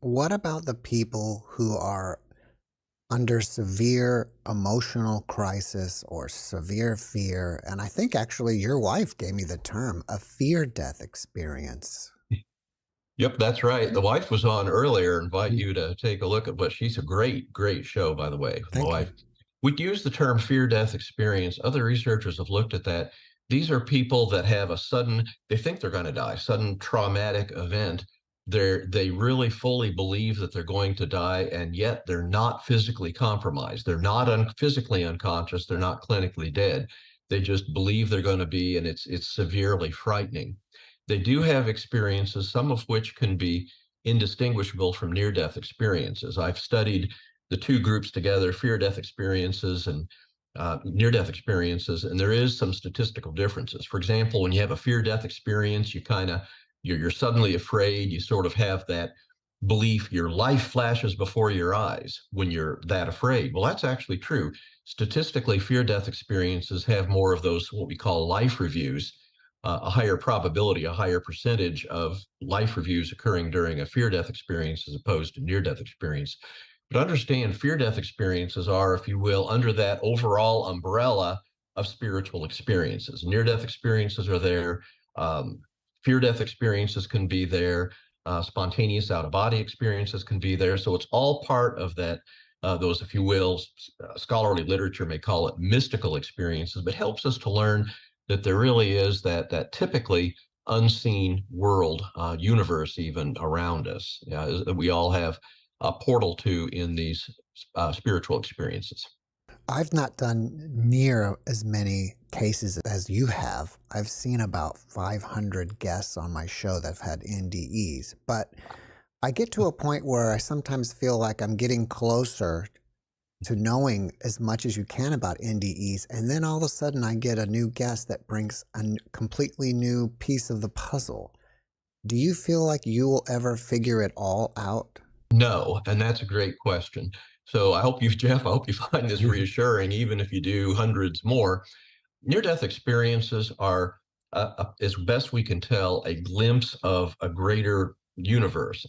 What about the people who are under severe emotional crisis or severe fear? And I think actually your wife gave me the term a fear death experience. Yep, that's right. The wife was on earlier. Invite Mm. you to take a look at what she's a great show, by the way, with my Thank you. wife. We'd use the term fear death experience. Other researchers have looked at that. These are people that have a sudden, they think they're going to die, sudden traumatic event. They really fully believe that they're going to die, and yet they're not physically compromised. They're not physically unconscious. They're not clinically dead. They just believe they're going to be, and it's severely frightening. They do have experiences, some of which can be indistinguishable from near-death experiences. I've studied the two groups together, fear-death experiences and near-death experiences, and there is some statistical differences. For example, when you have a fear-death experience, you're suddenly afraid. You sort of have that belief your life flashes before your eyes when you're that afraid. Well, that's actually true. Statistically, fear-death experiences have more of those what we call life reviews, a higher probability, a higher percentage of life reviews occurring during a fear death experience as opposed to near death experience. But understand fear death experiences are, if you will, under that overall umbrella of spiritual experiences. Near death experiences are there, um, fear death experiences can be there, spontaneous out of body experiences can be there. So it's all part of that. Those, if you will, scholarly literature may call it mystical experiences, but helps us to learn that there really is that typically unseen world, universe even around us, that we all have a portal to in these spiritual experiences. I've not done near as many cases as you have. I've seen about 500 guests on my show that have had NDEs, but I get to a point where I sometimes feel like I'm getting closer to knowing as much as you can about NDEs, and then all of a sudden I get a new guest that brings a completely new piece of the puzzle. Do you feel like you will ever figure it all out? No, and that's a great question. So I hope you, Jeff, I hope you find this reassuring, even if you do hundreds more. Near-death experiences are, as best we can tell, a glimpse of a greater universe.